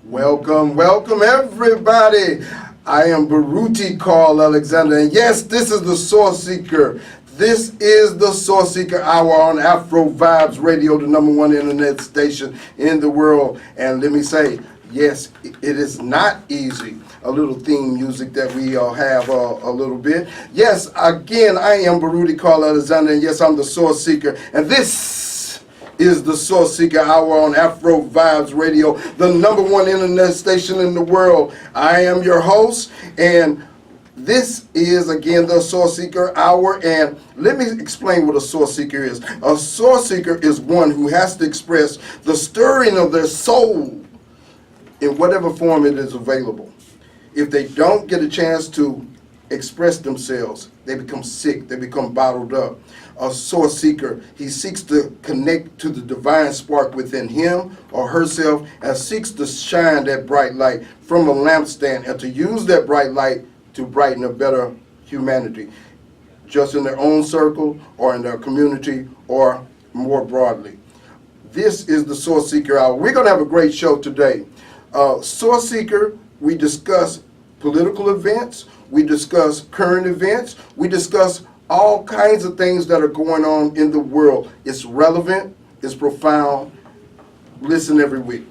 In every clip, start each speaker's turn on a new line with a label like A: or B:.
A: Welcome, welcome everybody. I am Barutti Carl Alexander, and yes, this is the Sourceseeker. This is the Sourceseeker Hour on Afro Vibes Radio, the #1 internet station in the world. And let me say, yes, it is not easy. A little theme music that we have a little bit. Yes, again, I am Barutti Carl Alexander, and yes, I'm the Sourceseeker. And this is the Sourceseeker Hour on Afro Vibes Radio, the #1 internet station in the world. I am your host, and this is, again, the Sourceseeker Hour. And let me explain what a Sourceseeker is. A Sourceseeker is one who has to express the stirring of their soul in whatever form it is available. If they don't get a chance to express themselves, they become sick, they become bottled up. A Sourceseeker, he seeks to connect to the divine spark within him or herself and seeks to shine that bright light from a lampstand and to use that bright light to brighten a better humanity, just in their own circle or in their community or more broadly. This is the Sourceseeker Hour. We're going to have a great show today. Sourceseeker, we discuss political events, we discuss current events, we discuss all kinds of things that are going on in the world. It's relevant, it's profound. Listen every week.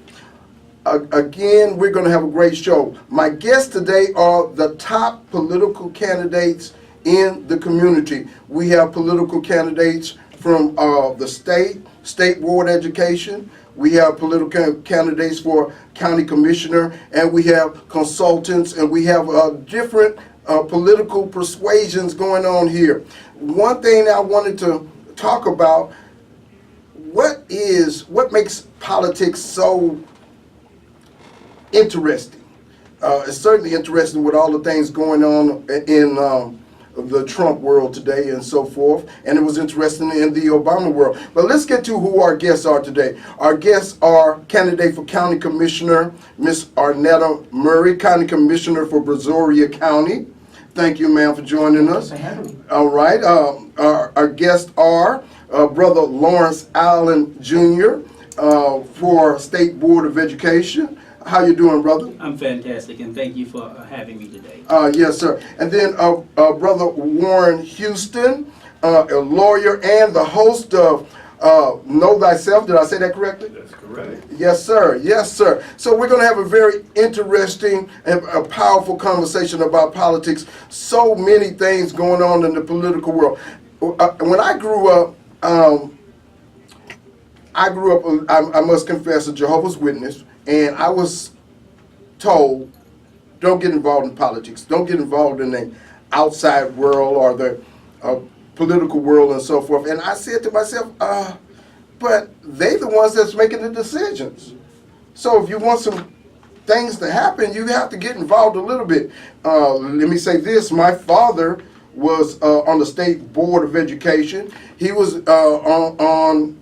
A: Again, we're going to have a great show. My guests today are the top political candidates in the community. We have political candidates from the state board education. We have political candidates for county commissioner, and we have consultants, and we have different political persuasions going on here. One thing I wanted to talk about, what makes politics so interesting? It's certainly interesting with all the things going on in the Trump world today and so forth, and it was interesting in the Obama world. But let's get to who our guests are today. Our guests are candidate for county commissioner, Miss Arnetta Murray, county commissioner for Brazoria County. Thank you, ma'am, for joining us.
B: Thanks for having me.
A: All right. Our guests are Brother Lawrence Allen Jr. For State Board of Education. How you doing, brother?
B: I'm fantastic, and thank you for having me today.
A: Yes, sir. And then Brother Warren Houston, a lawyer and the host of Know Thyself. Did I say that correctly?
C: That's correct.
A: Yes, sir. Yes, sir. So we're going to have a very interesting and a powerful conversation about politics. So many things going on in the political world. When I grew up, I must confess, a Jehovah's Witness, and I was told, don't get involved in politics. Don't get involved in the outside world or the political world and so forth. And I said to myself, but they the ones that's making the decisions. So if you want some things to happen, you have to get involved a little bit. Let me say this. My father was on the State Board of Education. He was on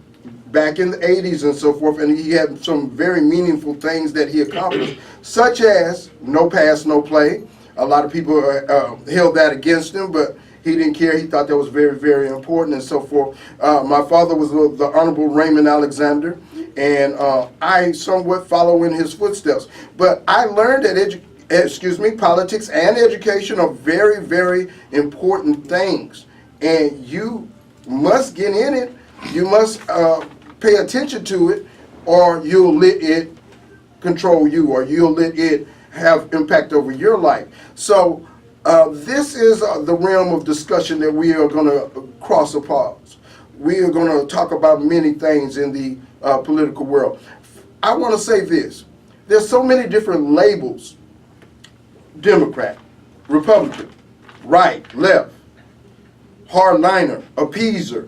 A: back in the 80s and so forth, and he had some very meaningful things that he accomplished, such as no pass, no play. A lot of people held that against him, but he didn't care. He thought that was very, very important and so forth. My father was the Honorable Raymond Alexander, and I somewhat follow in his footsteps. But I learned that politics and education are very, very important things, and you must get in it. You must pay attention to it, or you'll let it control you, or you'll let it have impact over your life. So this is the realm of discussion that we are going to cross apart. We are going to talk about many things in the political world. I want to say this. There's so many different labels: Democrat, Republican, right, left, hardliner, appeaser,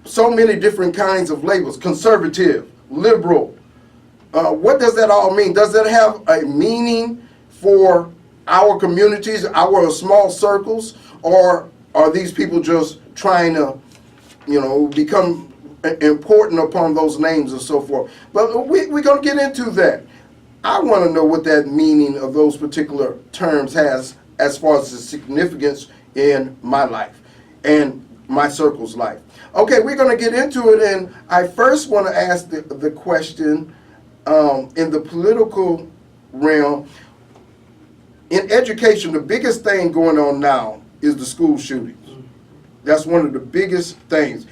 A: so many different kinds of labels: conservative, liberal. What does that all mean? Does that have a meaning for our communities, our small circles, or are these people just trying to, become important upon those names and so forth? But we're going to get into that. I want to know what that meaning of those particular terms has as far as the significance in my life and my circle's life. Okay, we're going to get into it, and I first want to ask the question, in the political realm, in education, the biggest thing going on now is the school shootings. That's one of the biggest things.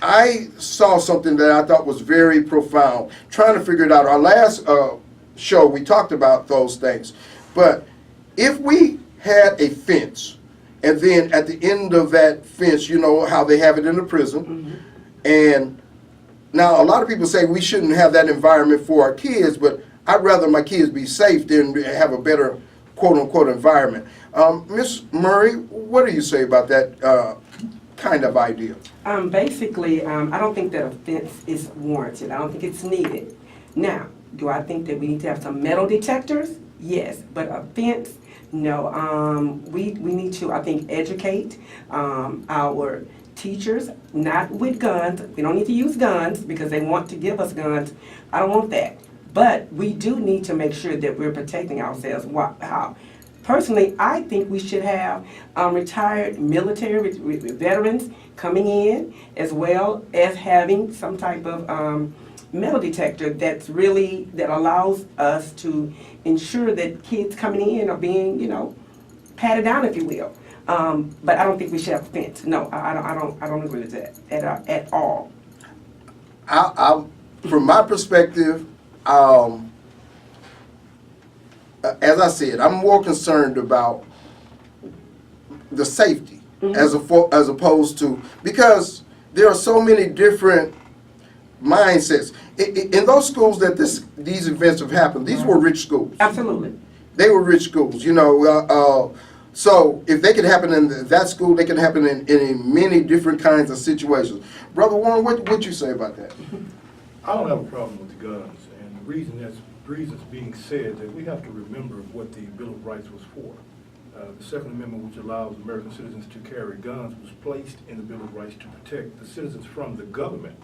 A: I saw something that I thought was very profound, trying to figure it out. Our last show, we talked about those things. But if we had a fence, and then at the end of that fence, you know how they have it in the prison, and now a lot of people say we shouldn't have that environment for our kids, but I'd rather my kids be safe than have a better quote-unquote environment. Ms. Murray, what do you say about that kind of idea?
C: Basically, I don't think that a fence is warranted. I don't think it's needed. Now, do I think that we need to have some metal detectors? Yes, but a fence, no. We need to, I think, educate our teachers, not with guns. We don't need to use guns because they want to give us guns. I don't want that. But we do need to make sure that we're protecting ourselves. How? Personally, I think we should have retired military veterans coming in, as well as having some type of metal detector that allows us to ensure that kids coming in are being, patted down, if you will. But I don't think we should have a fence. No, I don't agree with that at all.
A: From my perspective, as I said, I'm more concerned about the safety as opposed to, because there are so many different mindsets. In those schools that these events have happened, these were rich schools.
C: Absolutely.
A: They were rich schools, so if they could happen in that school, they can happen in many different kinds of situations. Brother Warren, what you say about that?
D: I don't have a problem with the guns, and the reason's being said that we have to remember what the Bill of Rights was for. The Second Amendment, which allows American citizens to carry guns, was placed in the Bill of Rights to protect the citizens from the government,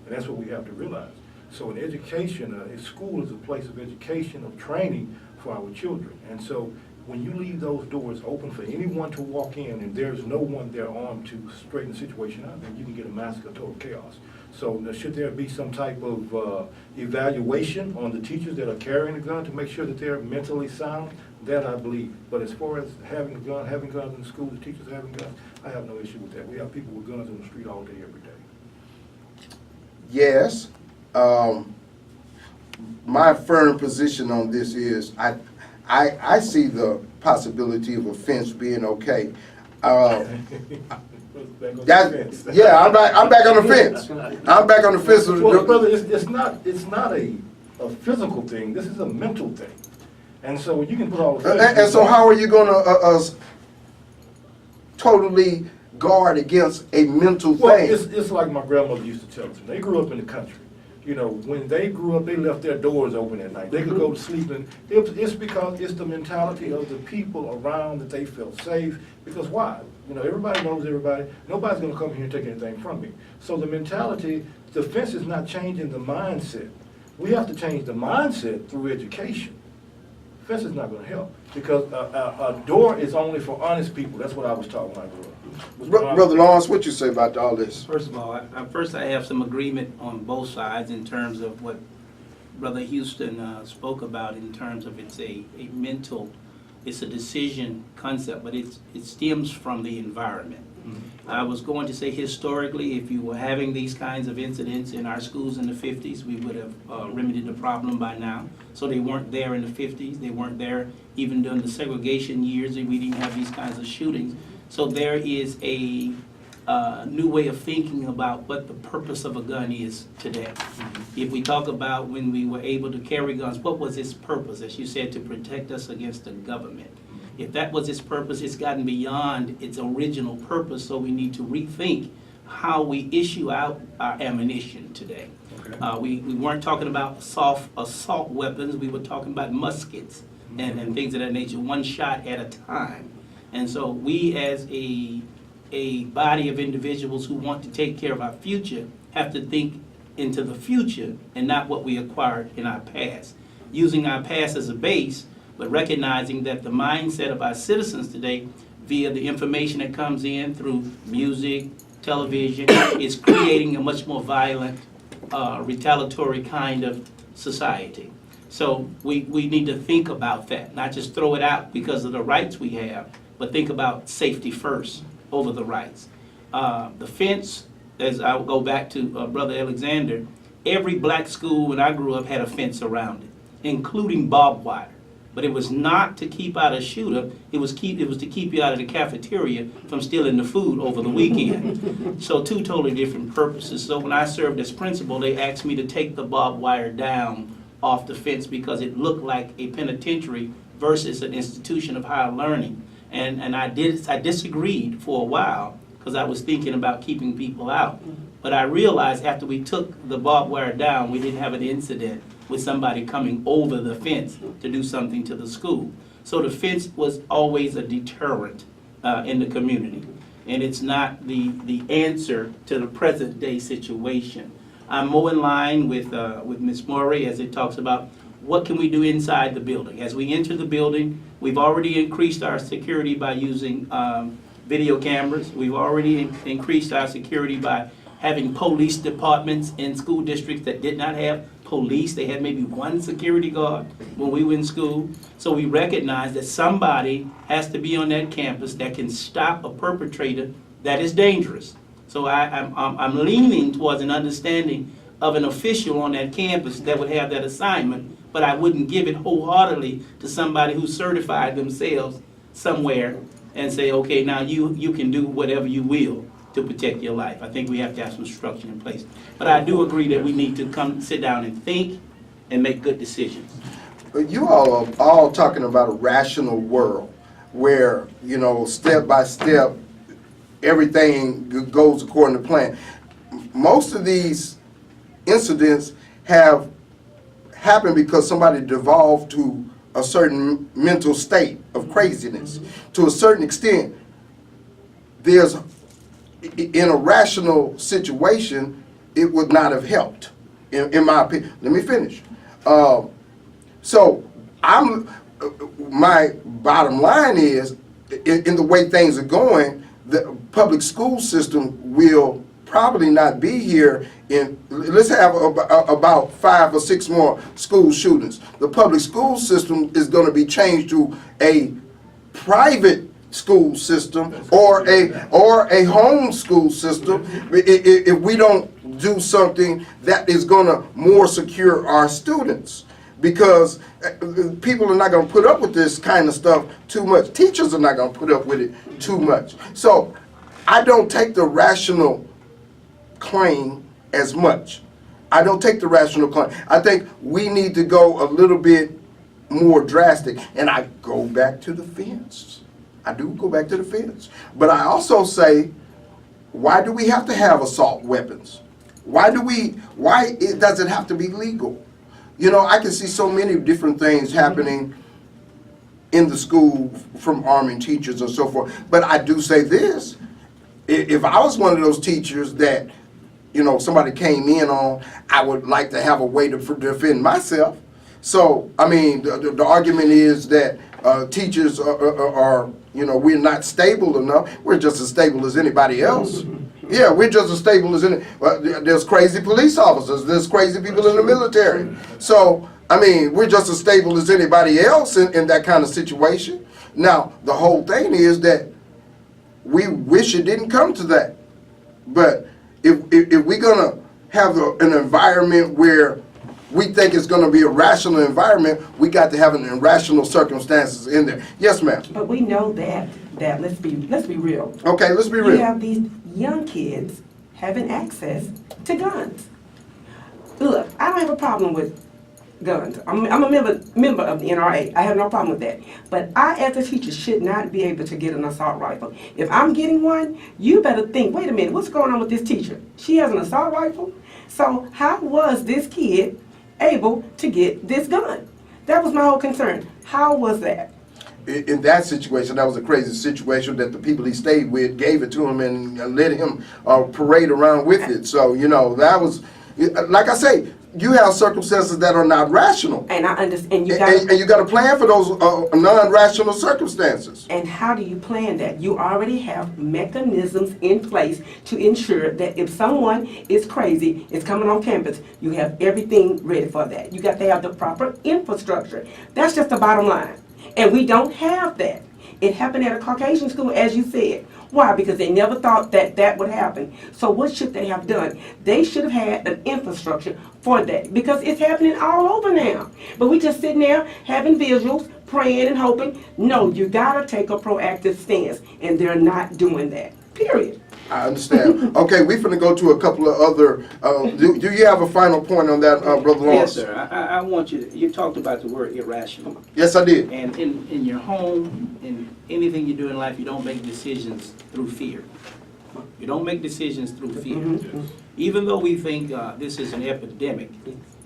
D: and that's what we have to realize. So in education, a school is a place of education, of training for our children, and so when you leave those doors open for anyone to walk in and there's no one there armed to straighten the situation out, then you can get a massacre, total chaos. So should there be some type of evaluation on the teachers that are carrying a gun to make sure that they're mentally sound? That I believe. But as far as having guns in the school, the teachers having guns, I have no issue with that. We have people with guns on the street all day, every day.
A: Yes. My firm position on this is I see the possibility of a fence being okay. I'm back on the fence. I'm back on the fence.
D: Well, brother, it's not a physical thing. This is a mental thing. And so you can put all the
A: and so how are you going to totally guard against a mental thing?
D: It's like my grandmother used to tell us. They grew up in the country. When they grew up, they left their doors open at night. They could go to sleep, and it's because it's the mentality of the people around that they felt safe. Because why? Everybody knows everybody. Nobody's going to come here and take anything from me. So the mentality, the fence is not changing the mindset. We have to change the mindset through education. Fence is not going to help, because a door is only for honest people. That's what I was taught when I grew up.
A: Brother Lawrence, what you say about all this?
B: First of all, I have some agreement on both sides in terms of what Brother Houston spoke about in terms of it's a decision concept, but it stems from the environment. I was going to say historically, if you were having these kinds of incidents in our schools in the 50s, we would have remedied the problem by now. So they weren't there in the 50s. They weren't there even during the segregation years, and we didn't have these kinds of shootings. So there is a new way of thinking about what the purpose of a gun is today. If we talk about when we were able to carry guns, what was its purpose? As you said, to protect us against the government. If that was its purpose, it's gotten beyond its original purpose, so we need to rethink how we issue out our ammunition today. Okay. We weren't talking about soft assault weapons, we were talking about muskets and things of that nature, one shot at a time. And so we as a body of individuals who want to take care of our future have to think into the future and not what we acquired in our past. Using our past as a base, but recognizing that the mindset of our citizens today, via the information that comes in through music, television, is creating a much more violent, retaliatory kind of society. So we need to think about that, not just throw it out because of the rights we have, but think about safety first over the rights. The fence, as I will go back to Brother Alexander, every black school when I grew up had a fence around it, including barbed wire. But it was not to keep out a shooter, it was to keep you out of the cafeteria from stealing the food over the weekend. So two totally different purposes. So when I served as principal, they asked me to take the barbed wire down off the fence because it looked like a penitentiary versus an institution of higher learning. And I disagreed for a while because I was thinking about keeping people out. But I realized after we took the barbed wire down, we didn't have an incident with somebody coming over the fence to do something to the school. So the fence was always a deterrent in the community. And it's not the answer to the present day situation. I'm more in line with Ms. Murray as it talks about what can we do inside the building. As we enter the building, we've already increased our security by using video cameras. We've already increased our security by having police departments in school districts that did not have police. They had maybe one security guard when we were in school. So we recognize that somebody has to be on that campus that can stop a perpetrator that is dangerous. So I'm leaning towards an understanding of an official on that campus that would have that assignment, but I wouldn't give it wholeheartedly to somebody who certified themselves somewhere and say, okay, now you can do whatever you will to protect your life. I think we have to have some structure in place. But I do agree that we need to come sit down and think and make good decisions.
A: But you all are all talking about a rational world where, you know, step by step, everything goes according to plan. Most of these incidents have happened because somebody devolved to a certain mental state of craziness. To a certain extent, there's, in a rational situation, it would not have helped, in my opinion. Let me finish. So my bottom line is, in the way things are going, the public school system will probably not be here in, let's have about 5 or 6 more school shootings. The public school system is going to be changed to a private school system or a home school system if we don't do something that is going to more secure our students, because people are not going to put up with this kind of stuff too much. Teachers are not going to put up with it too much. So I don't take the rational claim as much. I don't take the rational claim. I think we need to go a little bit more drastic, and I go back to the fence. I do go back to the fence. But I also say, why do we have to have assault weapons? Why does it have to be legal? You know, I can see so many different things happening in the school from arming teachers and so forth. But I do say this, if I was one of those teachers that, you know, somebody came in on, I would like to have a way to defend myself. So, I mean, the argument is that teachers are, you know, we're not stable enough. We're just as stable as anybody else. Yeah, we're just as stable as any. Well, there's crazy police officers. There's crazy people in the military. So, I mean, we're just as stable as anybody else in that kind of situation. Now, the whole thing is that we wish it didn't come to that. But if we're going to have an environment where we think it's going to be a rational environment, we got to have an irrational circumstances in there. Yes, ma'am. But
C: we know that let's be real.
A: Okay, let's be real.
C: We have these young kids having access to guns. Look, I don't have a problem with guns. I'm a member of the NRA. I have no problem with that. But I, as a teacher, should not be able to get an assault rifle. If I'm getting one, you better think, wait a minute, what's going on with this teacher? She has an assault rifle? So how was this kid able to get this gun? That was my whole concern. How was that?
A: In that situation, that was a crazy situation that the people he stayed with gave it to him and let him parade around with it. So, you know, that was, like I say, you have circumstances that are not rational.
C: And I understand, you
A: And
C: got.
A: you got to plan for those non-rational circumstances.
C: And how do you plan that? You already have mechanisms in place to ensure that if someone is crazy, is coming on campus, you have everything ready for that. You got to have the proper infrastructure. That's just the bottom line. And we don't have that. It happened at a Caucasian school, as you said. Why? Because they never thought that that would happen. So what should they have done? They should have had an infrastructure for that, because it's happening all over now. But we just sitting there having visuals, praying and hoping. No, you gotta take a proactive stance, and they're not doing that. Period.
A: I understand. Okay, we're going to go to a couple of other. Do you have a final point on that, Brother Lawrence?
B: Yes, sir. I want you talked about the word irrational.
A: Yes, I did.
B: And in your home, in anything you do in life, you don't make decisions through fear. You don't make decisions through fear. Even though we think this is an epidemic,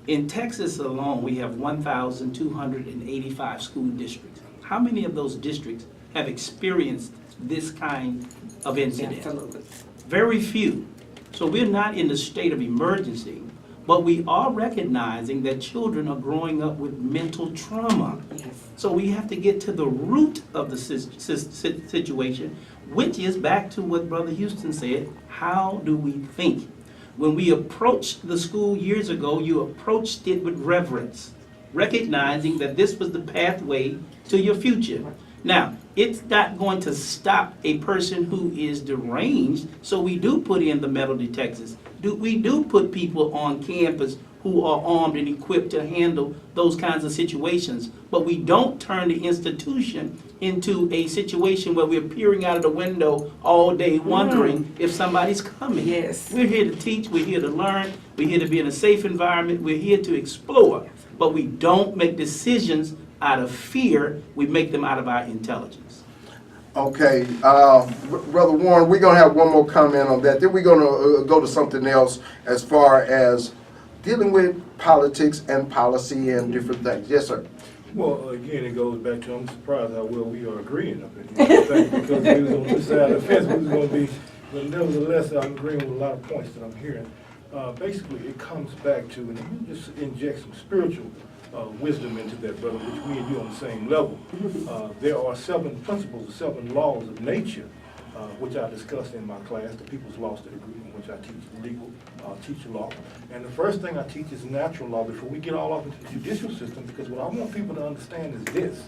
B: in Texas alone, we have 1,285 school districts. How many of those districts have experienced this kind of incident?
C: Absolutely.
B: Very few. So we're not in the state of emergency, but we are recognizing that children are growing up with mental trauma.
C: Yes.
B: So we have to get to the root of the situation, which is back to what Brother Houston said. How do we think? When we approached the school years ago, you approached it with reverence, recognizing that this was the pathway to your future. Now, it's not going to stop a person who is deranged, so we do put in the metal detectors. We do put people on campus who are armed and equipped to handle those kinds of situations, but we don't turn the institution into a situation where we're peering out of the window all day wondering if somebody's coming.
C: Yes.
B: We're here to teach, we're here to learn, we're here to be in a safe environment, we're here to explore, but we don't make decisions out of fear, we make them out of our intelligence.
A: Okay, Brother Warren, we're going to have one more comment on that. Then we're going to go to something else as far as dealing with politics and policy and different things. Yes, sir.
D: Well, again, it goes back to, I'm surprised how well we are agreeing up in here. I think because we was on this side of the fence, we was going to be, but nevertheless, I'm agreeing with a lot of points that I'm hearing. Basically, it comes back to, and you just inject some spiritual wisdom into that, brother, which me and you on the same level. There are 7 principles, 7 laws of nature, which I discussed in my class, the People's Law Study Group, in which I teach legal, teach law. And the first thing I teach is natural law before we get all off into the judicial system, because what I want people to understand is this.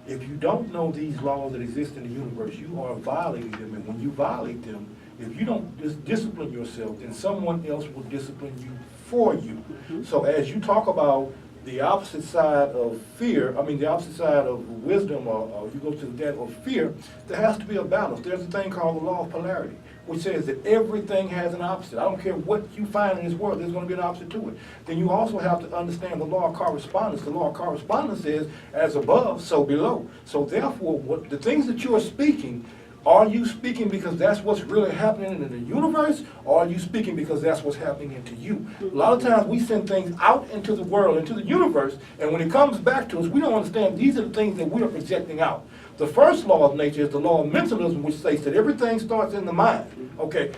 D: If you don't know these laws that exist in the universe, you are violating them, and when you violate them, if you don't discipline yourself, then someone else will discipline you for you. So as you talk about the opposite side of fear, the opposite side of wisdom, or you go to that of fear, there has to be a balance. There's a thing called the law of polarity, which says that everything has an opposite. I don't care what you find in this world, there's going to be an opposite to it. Then you also have to understand the law of correspondence. The law of correspondence says, as above, so below. So therefore, the things that you are speaking, are you speaking because that's what's really happening in the universe, or are you speaking because that's what's happening into you? A lot of times we send things out into the world, into the universe, and when it comes back to us, we don't understand these are the things that we are projecting out. The first law of nature is the law of mentalism, which states that everything starts in the mind. Okay,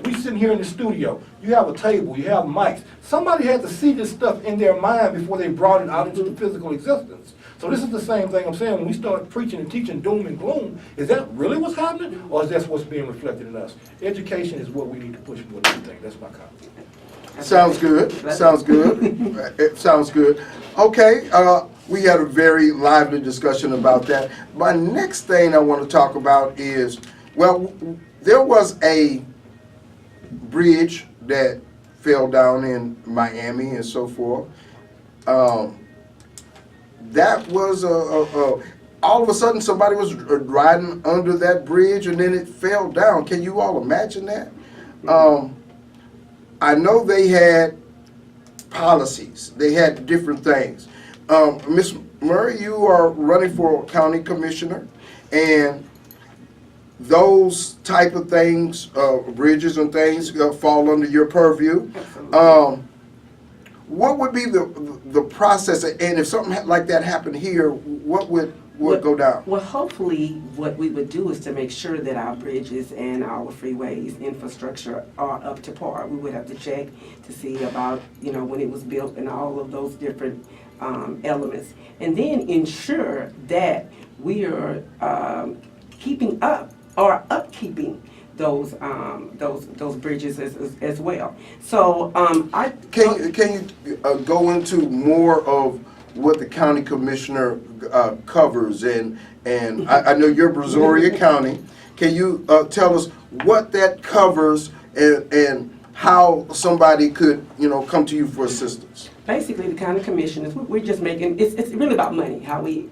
D: we sitting here in the studio. You have a table, you have mics. Somebody had to see this stuff in their mind before they brought it out into the physical existence. So this is the same thing I'm saying. When we start preaching and teaching doom and gloom, is that really what's happening, or is that what's being reflected in us? Education is what we need to push more than anything. That's my comment.
A: Sounds good. Sounds good. It sounds good. Okay, we had a very lively discussion about that. My next thing I want to talk about is, well, there was a bridge that fell down in Miami and so forth. That was all of a sudden somebody was riding under that bridge and then it fell down. Can you all imagine that? I know they had policies. They had different things. Ms. Murray, you are running for county commissioner, and those type of things, bridges and things, fall under your purview. What would be the process, and if something like that happened here, what would would go down?
C: Well, hopefully, what we would do is to make sure that our bridges and our freeways infrastructure are up to par. We would have to check to see about, when it was built and all of those different elements. And then ensure that we are keeping up or upkeeping those bridges as well. So
A: Can you go into more of what the county commissioner covers, and I know you're Brazoria County. Can you tell us what that covers and how somebody could come to you for assistance?
C: Basically, the county commissioners, we're just making, it's really about money, how we,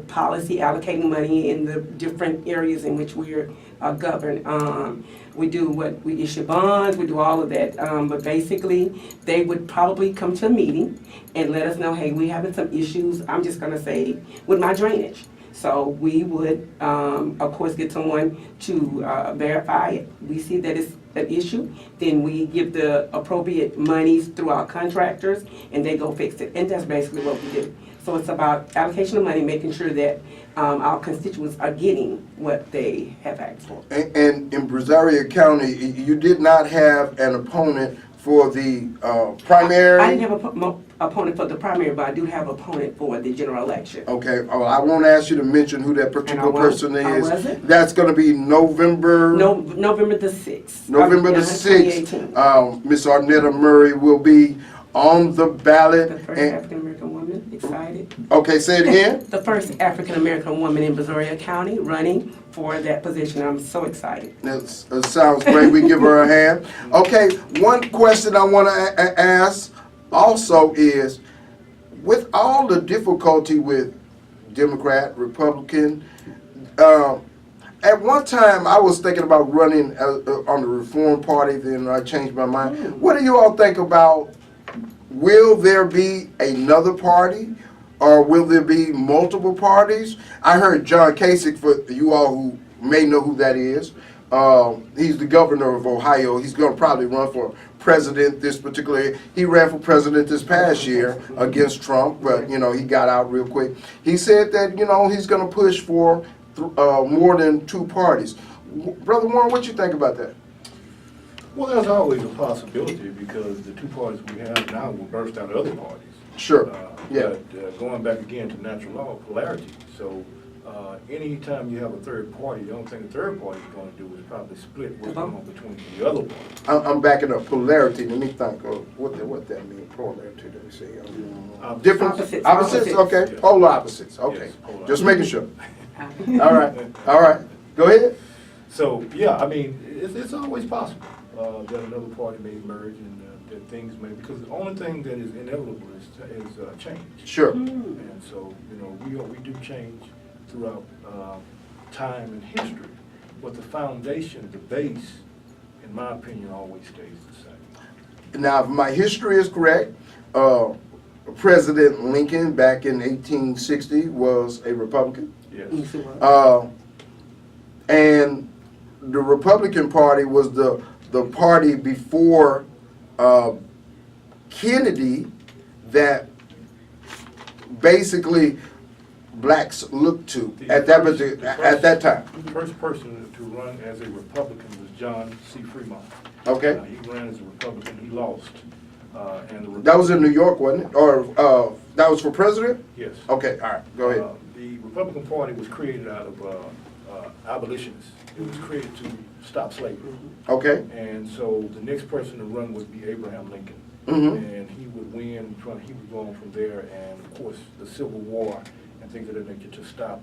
C: policy allocating money in the different areas in which we're governed. We issue bonds, we do all of that. But basically, they would probably come to a meeting and let us know, hey, we're having some issues, I'm just gonna say, with my drainage. So we would, of course, get someone to verify it. We see that it's an issue, then we give the appropriate monies through our contractors, and they go fix it. And that's basically what we do. So it's about allocation of money, making sure that our constituents are getting what they have asked for.
A: And in Brazoria County, you did not have an opponent for the primary?
C: I didn't have an opponent for the primary, but I do have an opponent for the general election.
A: Okay, I won't ask you to mention who that particular person is.
C: I wasn't.
A: That's going to be November
C: the 6th.
A: November the 6th. Miss Arnetta Murray will be on the ballot.
C: The first African American woman, excited.
A: Okay, say it again.
C: The first African American woman in Brazoria County running for that position. I'm so excited.
A: That sounds great. We give her a hand. Okay, one question I want to ask also is, with all the difficulty with Democrat, Republican, at one time I was thinking about running on the Reform Party, then I changed my mind. What do you all think about, will there be another party, or will there be multiple parties? I heard John Kasich, for you all who may know who that is, he's the governor of Ohio. He's going to probably run for president this particular year. He ran for president this past year against Trump, but he got out real quick. He said that he's going to push for more than two parties. Brother Warren, what you think about that?
D: Well, there's always a possibility, because the two parties we have now will burst out other parties.
A: Sure. Yeah.
D: But going back again to natural law, polarity. So anytime you have a third party, the only thing the third party is going to do is probably split what's going on between the other parties.
A: I'm backing up polarity. Let me think of what that means. Polarity. Let me see. Different opposites. Okay.
D: Yes.
A: Polar opposites. Okay.
D: Yes, polar
A: Just making sure. All right. All right. Go ahead.
D: So yeah, I mean, it's always possible that another party may emerge, and that things may, because the only thing that is inevitable is change.
A: Sure.
D: And so we do change throughout time and history, but the foundation, the base, in my opinion, always stays the same.
A: Now, if my history is correct, President Lincoln back in 1860 was a Republican.
D: Yes.
A: And the Republican Party was the party before Kennedy that basically blacks looked to at that time.
D: The first person to run as a Republican was John C. Fremont.
A: Okay.
D: He ran as a Republican. He lost.
A: That was in New York, wasn't it? Or that was for president?
D: Yes.
A: Okay. All right. Go ahead.
D: The Republican Party was created out of abolitionists. It was created to stop slavery.
A: Okay.
D: And so the next person to run would be Abraham Lincoln. And he would win, he would go on from there, and of course the Civil War and things of that nature to stop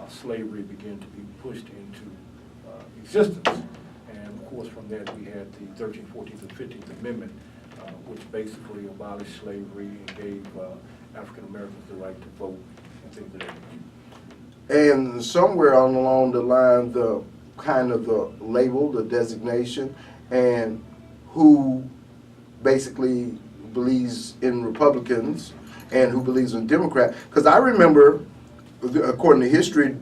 D: slavery began to be pushed into existence. And of course from that we had the 13th, 14th, and 15th Amendment, which basically abolished slavery and gave African Americans the right to vote and things of that nature.
A: And somewhere along the line, the kind of the label, the designation, and who basically believes in Republicans and who believes in Democrats. Because I remember, according to history,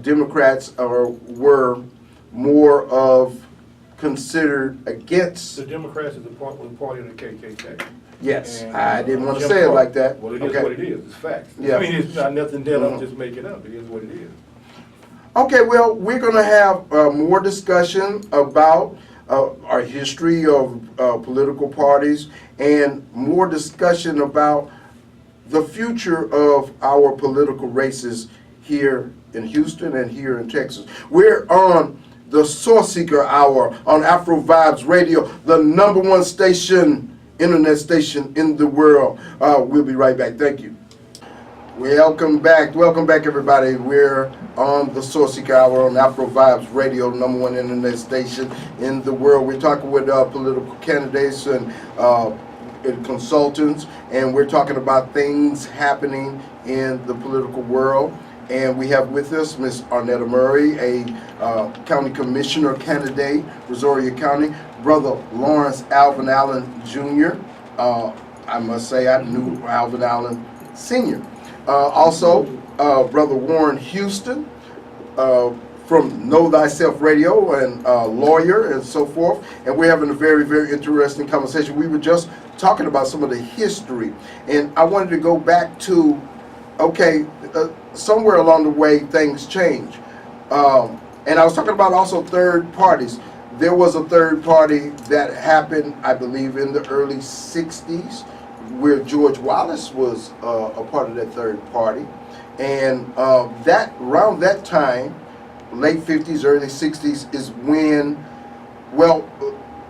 A: Democrats were more of considered against.
D: The Democrats is the party of the KKK.
A: Yes,
D: And,
A: I didn't want to
D: Jim
A: say it
D: Crow.
A: like that.
D: Well, it is
A: Okay.
D: what it is, it's facts.
A: Yeah.
D: I mean, it's not nothing that I'm
A: Mhm.
D: just making up, it is what it is.
A: Okay, well, we're going to have more discussion about our history of political parties and more discussion about the future of our political races here in Houston and here in Texas. We're on the Sourceseeker Hour on Afro Vibes Radio, the #1 station, internet station in the world. We'll be right back. Thank you. Welcome back everybody. We're on the Sourceseeker Hour on Afro Vibes Radio, #1 internet station in the world. We're talking with political candidates and consultants, and we're talking about things happening in the political world. And we have with us Miss Arnetta Murray, a county commissioner candidate, Brazoria County, Brother Lawrence Alvin Allen Jr. I must say I knew Alvin Allen Sr. Also, Brother Warren Houston from Know Thyself Radio and lawyer and so forth. And we're having a very, very interesting conversation. We were just talking about some of the history. And I wanted to go back to, okay, somewhere along the way things change. And I was talking about also third parties. There was a third party that happened, I believe, in the early 60s, where George Wallace was a part of that third party. And around that time, late 50s, early 60s, is when, well,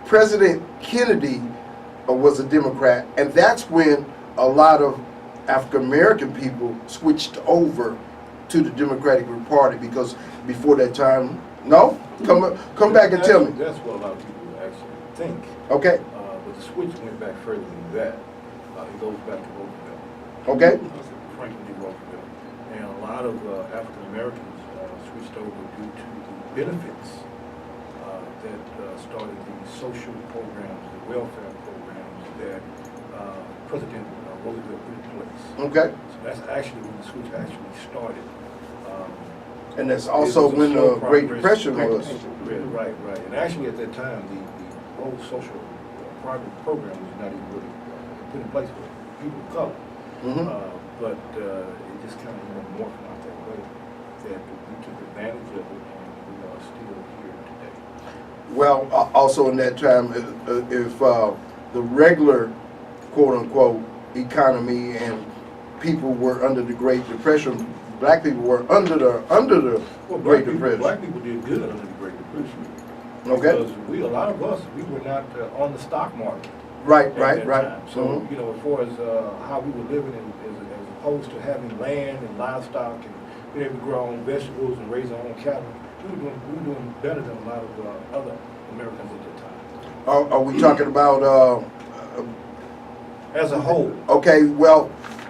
A: President Kennedy was a Democrat, and that's when a lot of African American people switched over to the Democratic Party, because before that time, no? Come back and tell me.
D: That's what a lot of people actually think.
A: Okay,
D: But the switch went back further than that. It goes back to Roosevelt.
A: okay,
D: Franklin D. Roosevelt. And a lot of African Americans switched over due to the benefits that started the social programs, the welfare programs that President Roosevelt put in place.
A: okay.
D: So that's actually when the switch actually started.
A: And that's also
D: It was a
A: when
D: slow
A: the Great
D: progress.
A: Depression was.
D: Right. And actually at that time, the whole social private program was not even really put in place for people of color. But it just kind of morphed out that way, that we took advantage of it, and we are still here today.
A: Well, also in that time, if the regular, quote-unquote, economy and people were under the Great Depression, black people were under the Great Depression.
D: Black people did good under the Great Depression.
A: Okay.
D: Because a lot of us, we were not on the stock market.
A: Right.
D: at that
A: Right.
D: time. So, as far as how we were living as opposed to having land and livestock and being able to grow our own vegetables and raise our own cattle, we were doing better than a lot of other Americans at that time.
A: Are we talking about,
D: As a whole.
A: okay, well,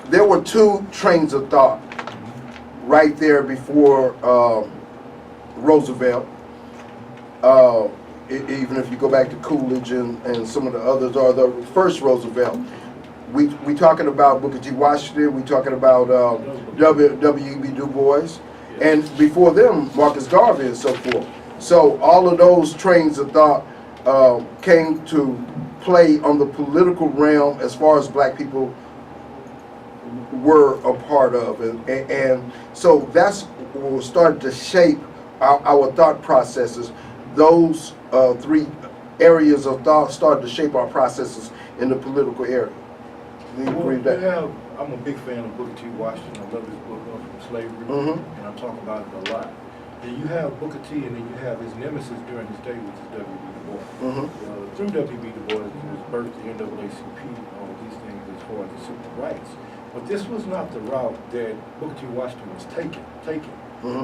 A: there were two trains of thought right there before Roosevelt. Even if you go back to Coolidge and some of the others, or the first Roosevelt, we talking about Booker T. Washington, we talking about W.E.B. Du Bois, and before them, Marcus Garvey and so forth. So all of those trains of thought came to play on the political realm as far as black people were a part of it. And so that's what started to shape our thought processes. Those three areas of thought started to shape our processes in the political area. Do you agree with that?
D: I'm a big fan of Booker T. Washington. I love his book on From Slavery, and I talk about it a lot. And you have Booker T, and then you have his nemesis during his day, which is W.E.B. Du Bois. Through W.E.B. Du Bois, it was birthed the NAACP and all of these things as far as the civil rights. But this was not the route that Booker T. Washington was taking.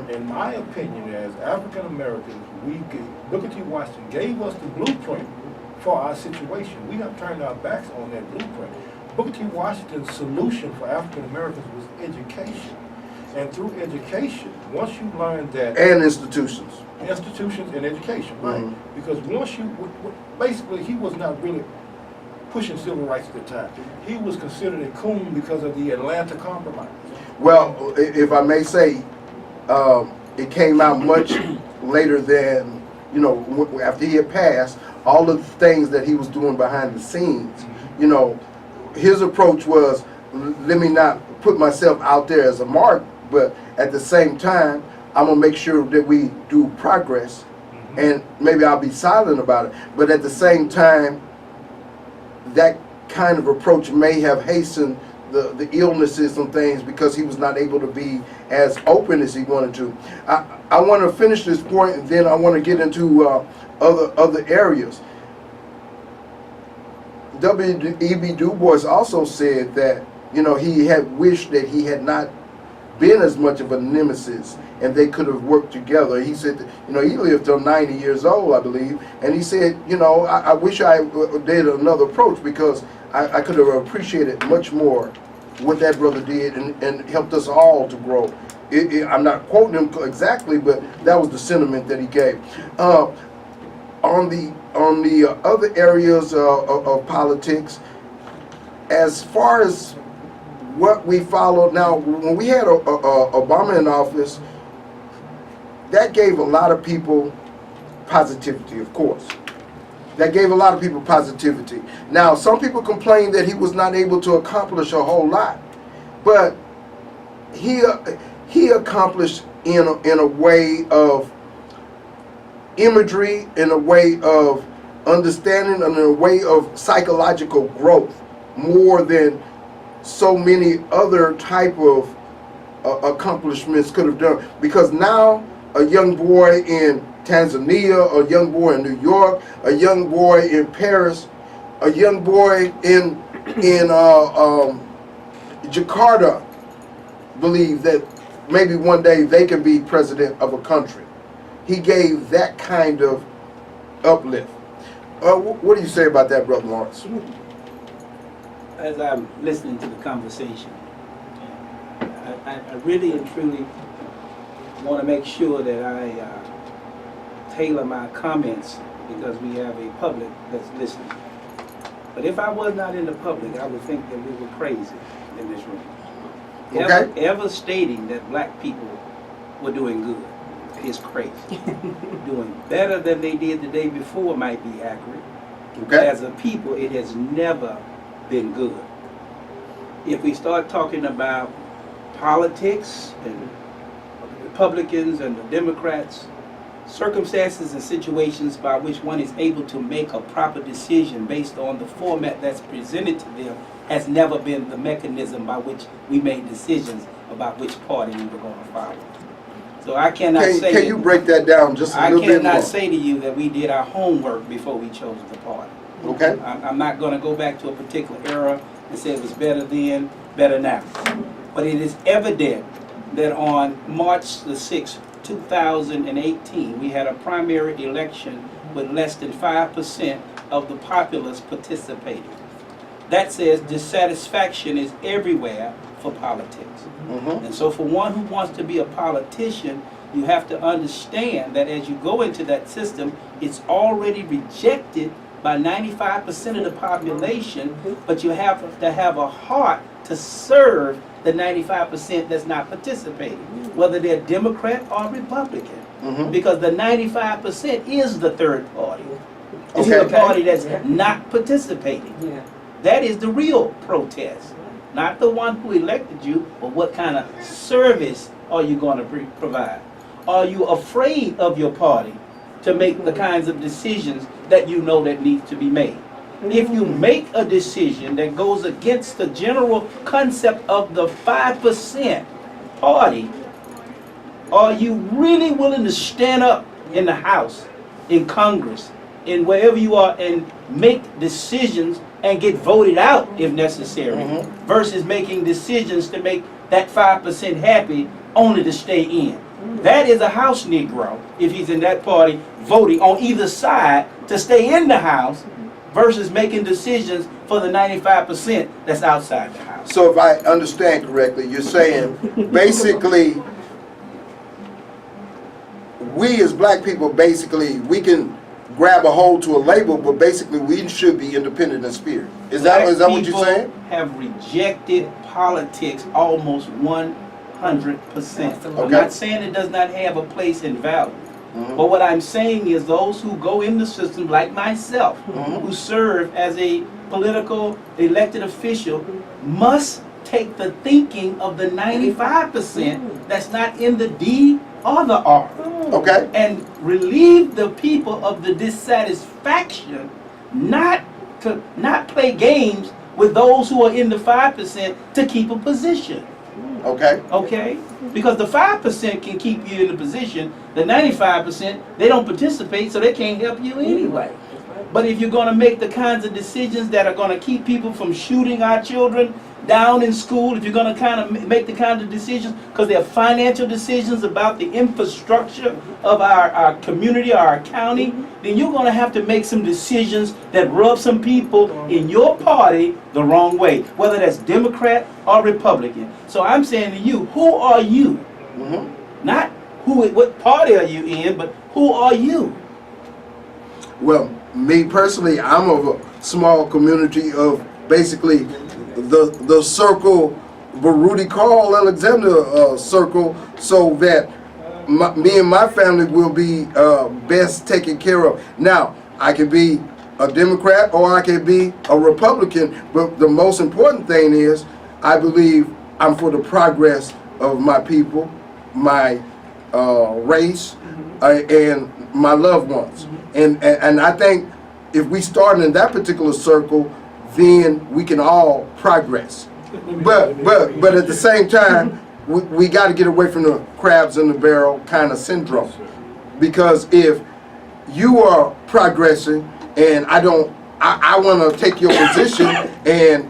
D: In my opinion, as African Americans, Booker T. Washington gave us the blueprint for our situation. We have turned our backs on that blueprint. Booker T. Washington's solution for African Americans was education. And through education, once you learn that...
A: And institutions.
D: Institutions and education, right. Because once basically he was not really pushing civil rights at the time. He was considered a coon because of the Atlanta Compromise.
A: Well, if I may say, it came out much later than, after he had passed, all of the things that he was doing behind the scenes, his approach was, let me not put myself out there as a mark, but at the same time, I'm gonna make sure that we do progress, and maybe I'll be silent about it. But at the same time, that kind of approach may have hastened the illnesses and things because he was not able to be as open as he wanted to. I want to finish this point, and then I want to get into other areas. W.E.B. Du Bois also said that, you know, he had wished that he had not been as much of a nemesis and they could have worked together. He said that, you know, he lived till 90 years old, I believe, and he said, you know, I wish I did another approach because I could have appreciated much more what that brother did and helped us all to grow. I'm not quoting him exactly, but that was the sentiment that he gave. On the other areas of politics, as far as what we followed, now when we had Obama in office, that gave a lot of people positivity, of course. That gave a lot of people positivity. Now, some people complained that he was not able to accomplish a whole lot, but he accomplished in a way of imagery, in a way of understanding, and in a way of psychological growth, more than so many other type of accomplishments could have done. Because now a young boy in Tanzania, a young boy in New York, a young boy in Paris, a young boy in Jakarta believe that maybe one day they can be president of a country. He gave that kind of uplift. What do you say about that, Brother Lawrence?
B: As I'm listening to the conversation, I really and truly want to make sure that I tailor my comments because we have a public that's listening. But if I was not in the public, I would think that we were crazy in this room.
A: Okay.
B: Ever stating that black people were doing good is crazy. Doing better than they did the day before might be accurate.
A: Okay.
B: As a people, it has never been good. If we start talking about politics and Republicans and the Democrats, circumstances and situations by which one is able to make a proper decision based on the format that's presented to them has never been the mechanism by which we made decisions about which party we were going to follow. So I cannot say...
A: Can you break that down just a little bit more?
B: I cannot say to you that we did our homework before we chose the party.
A: Okay.
B: I'm not going to go back to a particular era and say it was better then, better now. But it is evident that on March the 6th, 2018, we had a primary election with less than 5% of the populace participating. That says dissatisfaction is everywhere for politics. And so for one who wants to be a politician, you have to understand that as you go into that system, it's already rejected by 95% of the population, but you have to have a heart to serve the 95% that's not participating, whether they're Democrat or Republican, because the 95% is the third party. It's the party that's not participating. That is the real protest, not the one who elected you, but what kind of service are you going to provide? Are you afraid of your party to make the kinds of decisions that you know that need to be made? If you make a decision that goes against the general concept of the 5% party, are you really willing to stand up in the House, in Congress, in wherever you are, and make decisions and get voted out if necessary, versus making decisions to make that 5% happy only to stay in? That is a House Negro, if he's in that party, voting on either side to stay in the House versus making decisions for the 95% that's outside the House.
A: So if I understand correctly, you're saying basically we as black people, basically, we can grab a hold to a label, but basically we should be independent in spirit. Is that what you're saying?
B: Have rejected politics almost 100%. I'm
A: Okay.
B: not saying it does not have a place and value. But what I'm saying is those who go in the system, like myself, who serve as a political elected official, must take the thinking of the 95% that's not in the D or the R.
A: Okay.
B: And relieve the people of the dissatisfaction, not play games with those who are in the 5% to keep a position.
A: Okay.
B: Okay? Because the 5% can keep you in the position, the 95%, they don't participate, so they can't help you anyway. But if you're going to make the kinds of decisions that are going to keep people from shooting our children down in school, if you're going to kind of make the kind of decisions, because they're financial decisions about the infrastructure of our community, our county, then you're going to have to make some decisions that rub some people in your party the wrong way, whether that's Democrat or Republican. So I'm saying to you, who are you? Not what party are you in, but who are you?
A: Well, me personally, I'm of a small community of basically the circle, Barutti Carl Alexander circle, so that me and my family will be best taken care of. Now, I can be a Democrat or I can be a Republican, but the most important thing is I believe I'm for the progress of my people, my race, and my loved ones. And I think if we start in that particular circle, then we can all progress. But at the same time, we got to get away from the crabs in the barrel kind of syndrome. Because if you are progressing and I want to take your position, and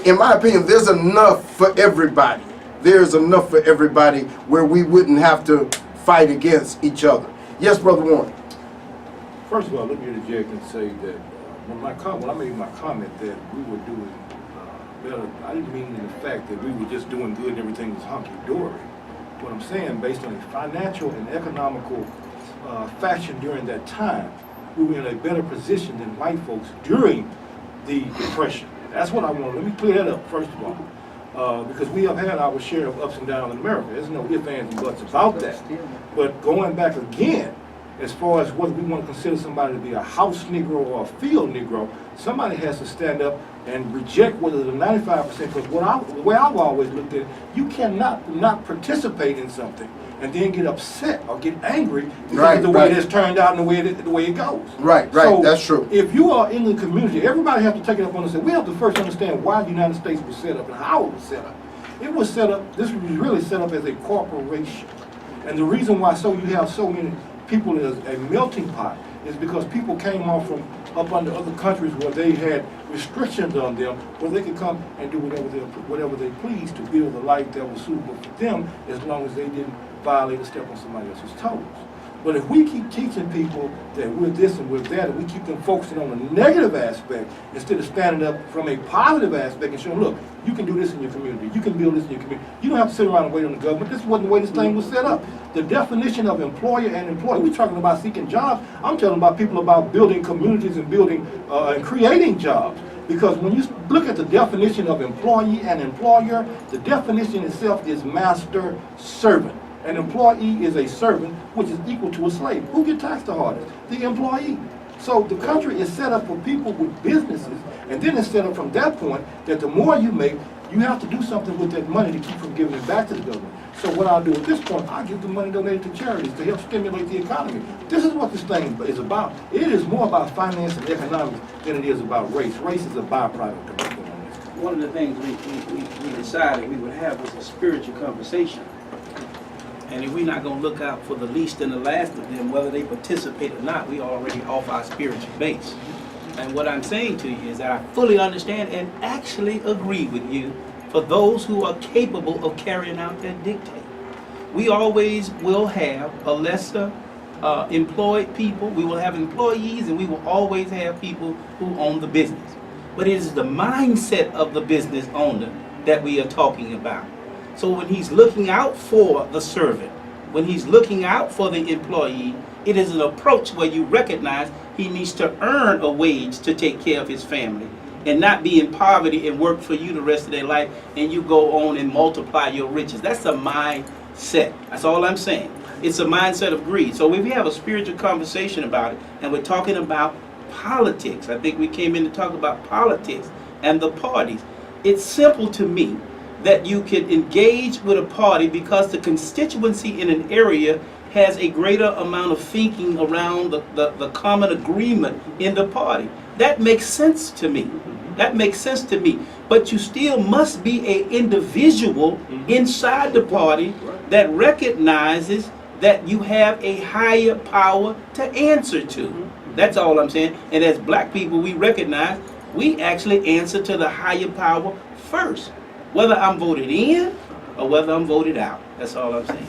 A: in my opinion, there's enough for everybody. There's enough for everybody where we wouldn't have to fight against each other. Yes, Brother Warren.
D: First of all, let me interject and say that when I made my comment that we were doing better, I didn't mean in the fact that we were just doing good and everything was hunky-dory. What I'm saying, based on a financial and economical fashion during that time, we were in a better position than white folks during the Depression. That's what I want. Let me clear that up, first of all. Because we have had our share of ups and downs in America. There's no ifs, ands, and buts about that. But going back again, as far as what we want to consider somebody to be a house Negro or a field Negro, somebody has to stand up and reject whether the 95%, because the way I've always looked at it, you cannot not participate in something and then get upset or get angry because of the way it has turned out and the way it goes. Right, so
A: that's true.
D: If you are in the community, everybody has to take it up on and say, we have to first understand why the United States was set up and how it was set up. It was set up, this was really set up as a corporation. And the reason why you have so many people as a melting pot is because people came off from up under other countries where they had restrictions on them, where they could come and do whatever they pleased to build a life that was suitable for them, as long as they didn't violate or step on somebody else's toes. But if we keep teaching people that we're this and we're that, and we keep them focusing on the negative aspect instead of standing up from a positive aspect and showing, look, you can do this in your community, you can build this in your community. You don't have to sit around and wait on the government. This wasn't the way this thing was set up. The definition of employer and employee, we're talking about seeking jobs. I'm telling about people about building communities and building and creating jobs. Because when you look at the definition of employee and employer, the definition itself is master-servant. An employee is a servant, which is equal to a slave. Who gets taxed the hardest? The employee. So the country is set up for people with businesses, and then it's set up from that point that the more you make, you have to do something with that money to keep from giving it back to the government. So what I'll do at this point, I'll give the money donated to charities to help stimulate the economy. This is what this thing is about. It is more about finance and economics than it is about race. Race is a byproduct of what's going on.
B: One of the things we decided we would have was a spiritual conversation. And if we're not going to look out for the least and the last of them, whether they participate or not, we already off our spiritual base. And what I'm saying to you is that I fully understand and actually agree with you for those who are capable of carrying out that dictate. We always will have a lesser employed people. We will have employees, and we will always have people who own the business. But it is the mindset of the business owner that we are talking about. So when he's looking out for the servant, when he's looking out for the employee, it is an approach where you recognize he needs to earn a wage to take care of his family and not be in poverty and work for you the rest of their life and you go on and multiply your riches. That's a mindset. That's all I'm saying. It's a mindset of greed. So if we have a spiritual conversation about it, and we're talking about politics, I think we came in to talk about politics and the parties. It's simple to me that you can engage with a party because the constituency in an area has a greater amount of thinking around the common agreement in the party. That makes sense to me. That makes sense to me. But you still must be an individual inside the party that recognizes that you have a higher power to answer to. That's all I'm saying. And as black people, we recognize we actually answer to the higher power first, whether I'm voted in or whether I'm voted out. That's all I'm saying.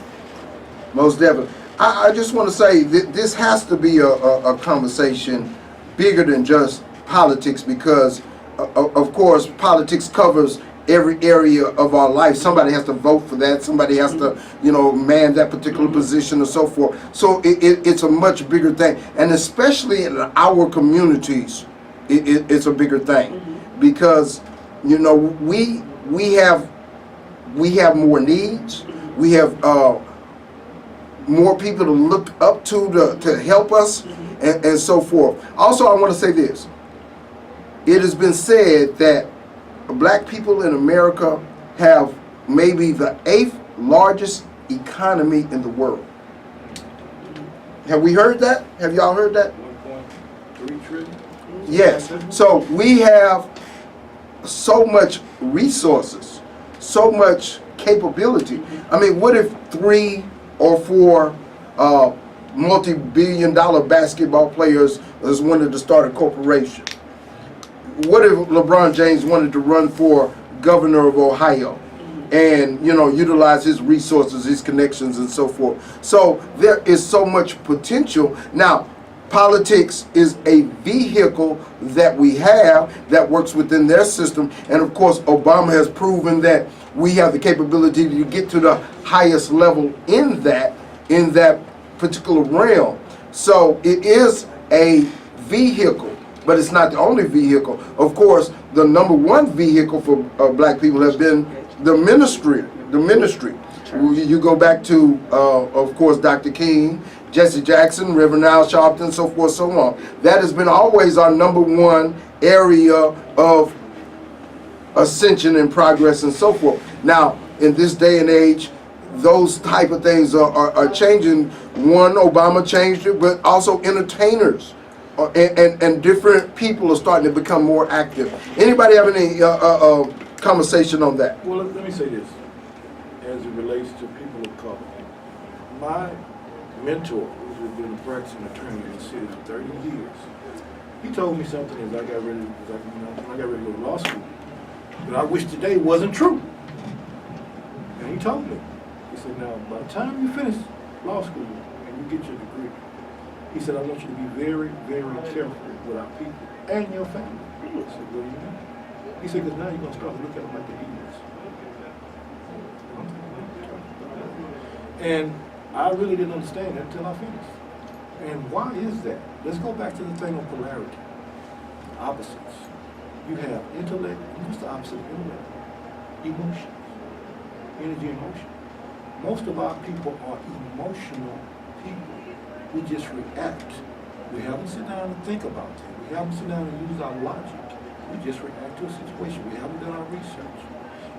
A: Most definitely. I just want to say that this has to be a conversation bigger than just politics, because of course politics covers every area of our life. Somebody has to vote for that. Somebody has to, man that particular position and so forth. So it's a much bigger thing, and especially in our communities, it's a bigger thing, because we have more needs. We have more people to look up to help us, and so forth. Also, I want to say this. It has been said that black people in America have maybe the 8th largest economy in the world. Have we heard that? Have y'all heard that?
D: 1.3 trillion?
A: Yes. So we have so much resources, so much capability. I mean, what if 3 or 4 multi-billion-dollar basketball players just wanted to start a corporation? What if LeBron James wanted to run for governor of Ohio and, utilize his resources, his connections, and so forth? So there is so much potential. Now, politics is a vehicle that we have that works within their system. And of course, Obama has proven that we have the capability to get to the highest level in that particular realm. So it is a vehicle, but it's not the only vehicle. Of course, the number one vehicle for black people has been the ministry. You go back to, of course, Dr. King, Jesse Jackson, Reverend Al Sharpton, so forth, so on. That has been always our number one area of ascension and progress and so forth. Now, in this day and age, those type of things are changing. One, Obama changed it, but also entertainers and different people are starting to become more active. Anybody have any conversation on that?
D: Well, let me say this, as it relates to people of color. My mentor, who's been a practicing attorney in the city for 30 years, he told me something as I got ready to go to law school that I wish today wasn't true. And he told me, he said, now, by the time you finish law school and you get your degree, he said, I want you to be very, very careful with our people and your family. I said, what do you mean? He said, because now you're going to start to look at them like the heathens. And I really didn't understand that until I finished. And why is that? Let's go back to the thing of polarity. Opposites. You have intellect. What's the opposite of intellect? Emotions. Energy and emotion. Most of our people are emotional people. We just react. We haven't sit down and think about it. We haven't sit down and use our logic. We just react to a situation. We haven't done our research.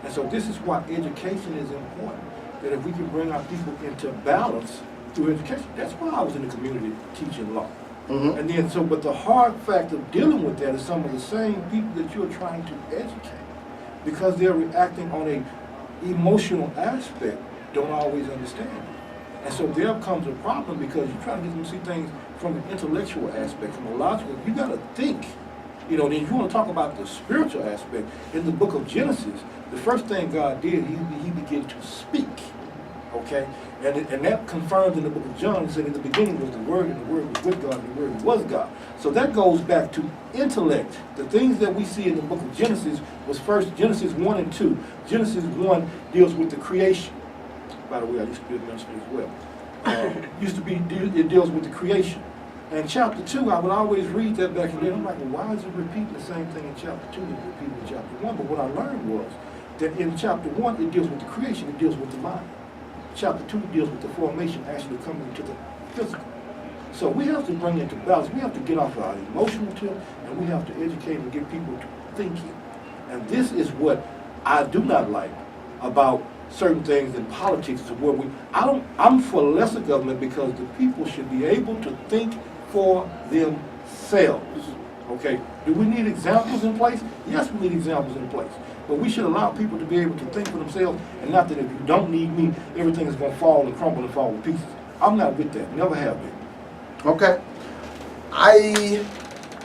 D: And so this is why education is important. That if we can bring our people into balance through education, that's why I was in the community teaching law. Mm-hmm. And then but the hard fact of dealing with that is some of the same people that you're trying to educate, because they're reacting on a emotional aspect, don't always understand. And so there comes a problem, because you're trying to get them to see things from an intellectual aspect, from a logical. You got to think. Then if you want to talk about the spiritual aspect, in the book of Genesis, the first thing God did, he began to speak. Okay? And that confirmed in the book of John. He said, in the beginning was the Word, and the Word was with God, and the Word was God. So that goes back to intellect. The things that we see in the book of Genesis was first Genesis 1 and 2. Genesis 1 deals with the creation. By the way, I used to be a minister as well. It deals with the creation. And chapter 2, I would always read that back and then. I'm like, well, why is it repeating the same thing in chapter 2 and repeating in chapter 1? But what I learned was that in chapter 1, it deals with the creation, it deals with the mind. chapter 2 deals with the formation actually coming to the physical. So we have to bring it to balance. We have to get off our emotional tip, and we have to educate and get people to thinking. And this is what I do not like about certain things in politics, to where I'm for lesser government, because the people should be able to think for themselves. Okay, do we need examples in place? Yes, we need examples in place. But we should allow people to be able to think for themselves, and not that if you don't need me, everything is going to fall and crumble and fall to pieces. I'm not with that, never have been.
A: Okay. I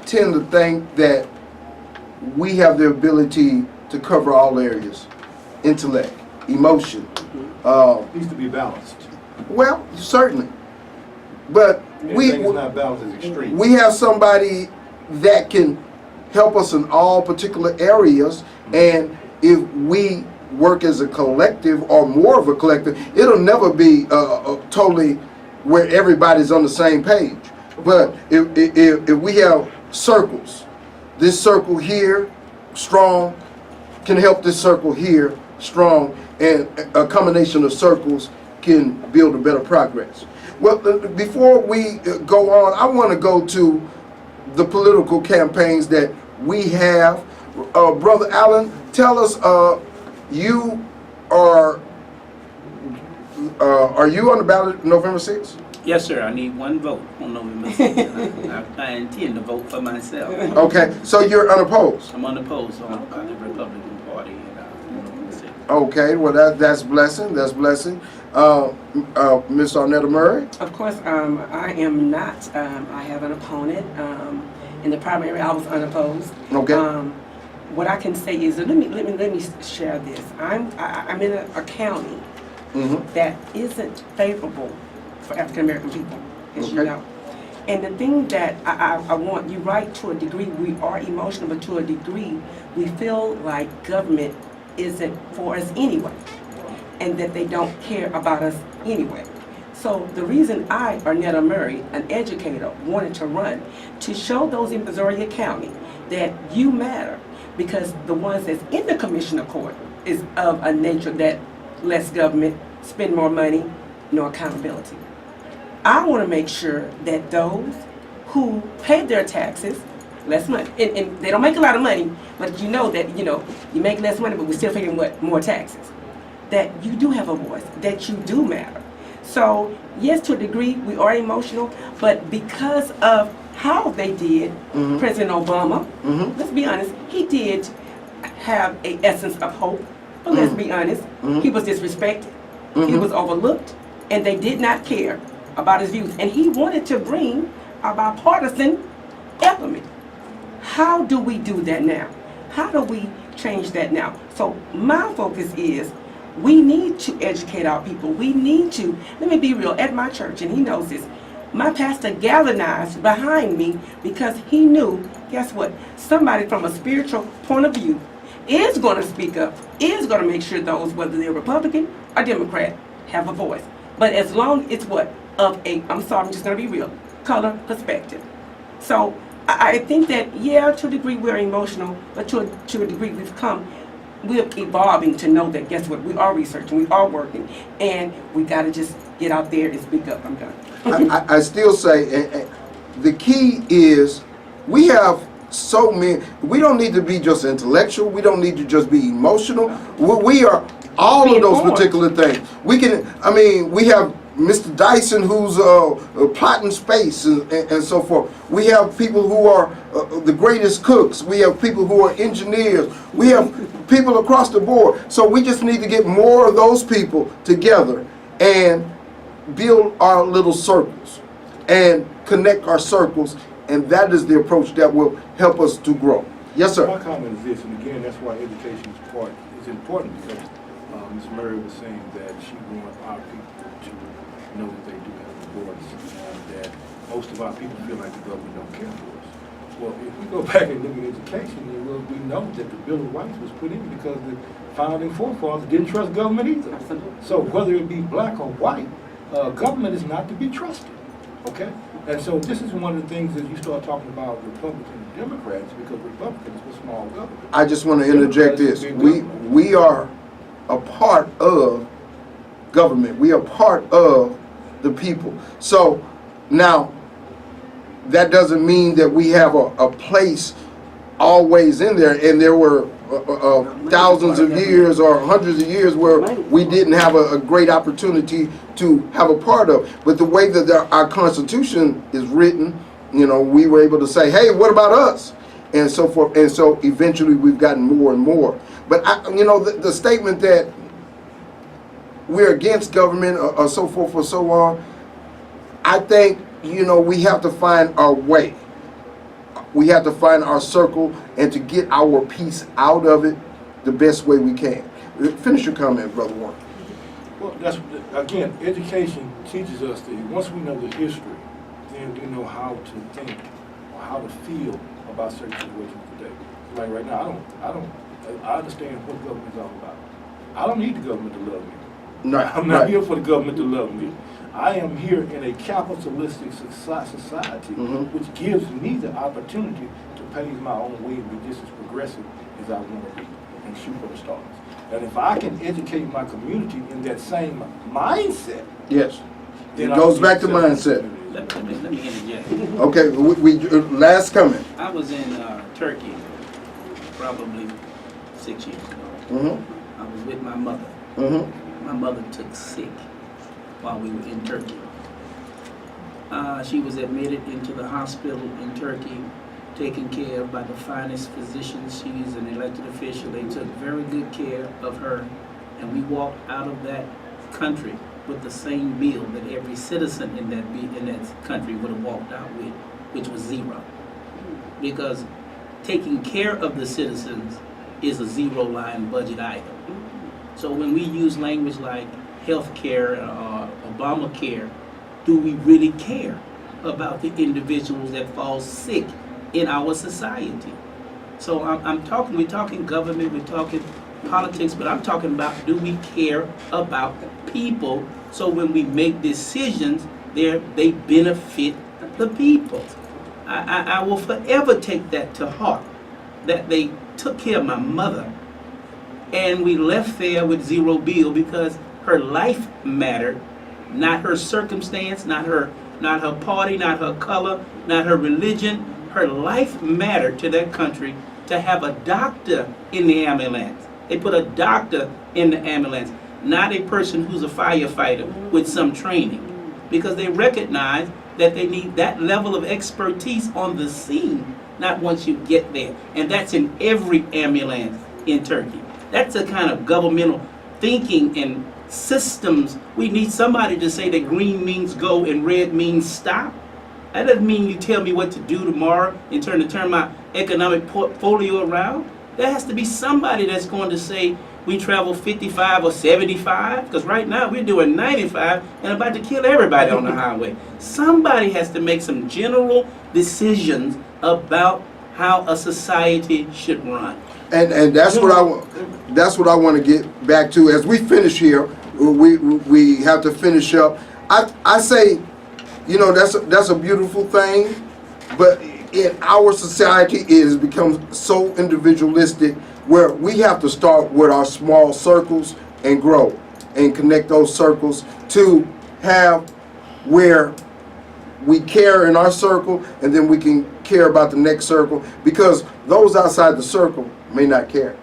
A: tend to think that we have the ability to cover all areas. Intellect, emotion.
D: Needs to be balanced.
A: Well, certainly. But
D: Anything that's not balanced is extreme.
A: we have somebody that can help us in all particular areas, and if we work as a collective or more of a collective, it'll never be totally where everybody's on the same page. But if we have circles, this circle here strong can help this circle here strong, and a combination of circles can build a better progress. Well, before we go on, I want to go to the political campaigns that we have. Brother Allen, tell us, you are you on the ballot November 6th?
B: Yes, sir. I need one vote on November 6th. I intend to vote for myself.
A: Okay, so you're unopposed.
B: I'm unopposed by the Republican Party in November 6th.
A: Okay, well that's blessing. That's blessing. Miss Arnetta Murray.
C: Of course, I am not. I have an opponent. In the primary, I was unopposed.
A: Okay.
C: What I can say is, let me share this. I'm in a county that isn't favorable for African American people, as you
A: Okay.
C: know. And the thing that I want, you're right, to a degree we are emotional, but to a degree we feel like government isn't for us anyway, and that they don't care about us anyway. So the reason I, Arnetta Murray, an educator, wanted to run, to show those in Brazoria County that you matter, because the ones that's in the commissioner court is of a nature that less government, spend more money, no accountability. I want to make sure that those who pay their taxes, less money, and they don't make a lot of money, but you know that, you make less money, but we're still paying more taxes, that you do have a voice, that you do matter. So yes, to a degree, we are emotional, but because of how they did President Obama, let's be honest, he did have an essence of hope, but let's be honest, he was disrespected, he was overlooked, and they did not care about his views. And he wanted to bring a bipartisan element. How do we do that now? How do we change that now? So my focus is, we need to educate our people. We need to, let me be real, at my church, and he knows this, my pastor galvanized behind me because he knew, guess what, somebody from a spiritual point of view is going to speak up, is going to make sure those, whether they're Republican or Democrat, have a voice. But as long as it's what? Of a, I'm sorry, I'm just going to be real, color perspective. So I think that, yeah, to a degree we're emotional, but to a degree we're evolving to know that, guess what, we are researching, we are working, and we got to just get out there and speak up. I'm done.
A: I still say the key is we have so many, we don't need to be just intellectual, we don't need to just be emotional, we are all of those particular things. We have Mr. Dyson who's plotting space and so forth. We have people who are the greatest cooks. We have people who are engineers. We have people across the board. So we just need to get more of those people together and build our little circles and connect our circles, and that is the approach that will help us to grow. Yes, sir.
D: My comment is this, and again, that's why education is important, because Ms. Murray was saying that she wants our people to know that they do have a voice, and that most of our people feel like the government don't care for us. Well, if we go back and look at education, then we know that the Bill of Rights was put in because the founding forefathers didn't trust government either.
C: Absolutely.
D: So whether it be black or white, government is not to be trusted, okay? And so this is one of the things that you start talking about Republicans and Democrats, because Republicans were small government.
A: I just want to interject this. We are a part of government. We are part of the people. So now, that doesn't mean that we have a place always in there, and there were thousands of years or hundreds of years where we didn't have a great opportunity to have a part of. But the way that our Constitution is written, you know, we were able to say, hey, what about us? And so forth. And so eventually we've gotten more and more. But, you know, the statement that we're against government or so forth or so on, I think, you know, we have to find our way. We have to find our circle and to get our piece out of it the best way we can. Finish your comment, Brother Warren.
D: Well, that's, again, education teaches us that once we know the history, then we know how to think or how to feel about certain situations today. Like right now, I understand what government is all about. I don't need the government to love me.
A: No,
D: I'm not here for the government to love me. I am here in a capitalistic society, which gives me the opportunity to pave my own way and be just as progressive as I want to be and shoot for the stars. And if I can educate my community in that same mindset,
A: yes,
D: then
A: it goes back to mindset.
B: Let me interject.
A: Okay, we last comment.
B: I was in Turkey probably 6 years ago. I was with my mother. My mother took sick while we were in Turkey. She was admitted into the hospital in Turkey, taken care of by the finest physicians. She's an elected official. They took very good care of her, and we walked out of that country with the same bill that every citizen in that country would have walked out with, which was zero. Because taking care of the citizens is a zero-line budget item. So when we use language like health care or Obamacare, do we really care about the individuals that fall sick in our society? So we're talking government, we're talking politics, but I'm talking about, do we care about the people? So when we make decisions, they benefit the people. I will forever take that to heart, that they took care of my mother, and we left there with zero bill because her life mattered, not her circumstance, not her party, not her color, not her religion. Her life mattered to that country to have a doctor in the ambulance. They put a doctor in the ambulance, not a person who's a firefighter with some training, because they recognize that they need that level of expertise on the scene, not once you get there. And that's in every ambulance in Turkey. That's the kind of governmental thinking and systems. We need somebody to say that green means go and red means stop. That doesn't mean you tell me what to do tomorrow in turn to turn my economic portfolio around. There has to be somebody that's going to say we travel 55 or 75, because right now we're doing 95 and about to kill everybody on the highway. Somebody has to make some general decisions about how a society should run.
A: And that's what I want to get back to as we finish here. We have to finish up. I say, you know, that's a beautiful thing, but in our society it has become so individualistic where we have to start with our small circles and grow and connect those circles to have where we care in our circle, and then we can care about the next circle, because those outside the circle may not care.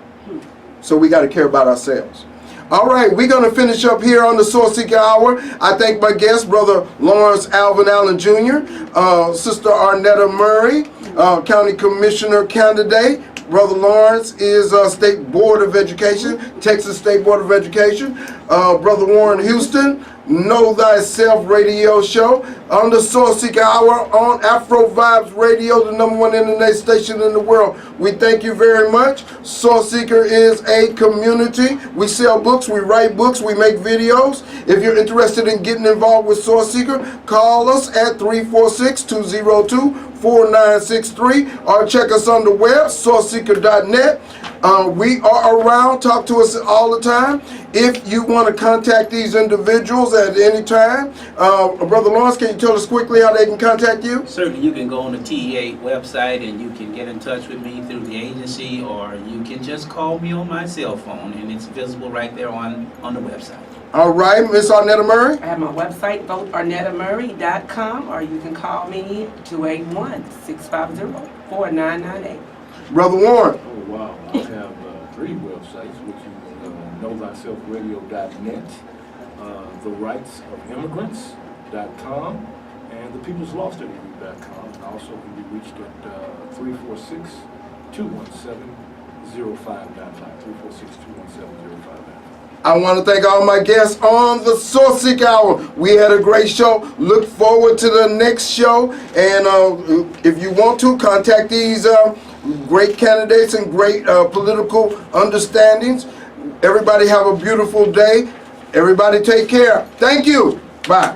A: So we got to care about ourselves. All right, we're going to finish up here on the Sourceseeker Hour. I thank my guests, Brother Lawrence Alvin Allen Jr., Sister Arnetta Murray, County Commissioner candidate. Brother Lawrence is State Board of Education, Texas State Board of Education. Brother Warren Houston, Know Thyself radio show on the Sourceseeker Hour on Afro Vibes Radio, the #1 internet station in the world. We thank you very much. Sourceseeker is a community. We sell books, we write books, we make videos. If you're interested in getting involved with Sourceseeker, call us at 346-202-4963 or check us on the web, sourceseeker.net. We are around. Talk to us all the time. If you want to contact these individuals at any time, Brother Lawrence, can you tell us quickly how they can contact you?
B: Certainly, you can go on the TEA website and you can get in touch with me through the agency, or you can just call me on my cell phone, and it's visible right there on the website.
A: All right, Miss Arnetta Murray.
C: I have my website, votearnettamurray.com, or you can call me 281-650-4998.
A: Brother Warren.
E: Oh, wow. I have 3 websites, which is knowthyselfradio.net, therightsofimmigrants.com, and thepeopleslawstudy.com. And also can be reached at 346-217-0595. 346-217-0595.
A: I want to thank all my guests on the Sourceseeker Hour. We had a great show. Look forward to the next show. And if you want to, contact these great candidates and great political understandings. Everybody have a beautiful day. Everybody take care. Thank you. Bye.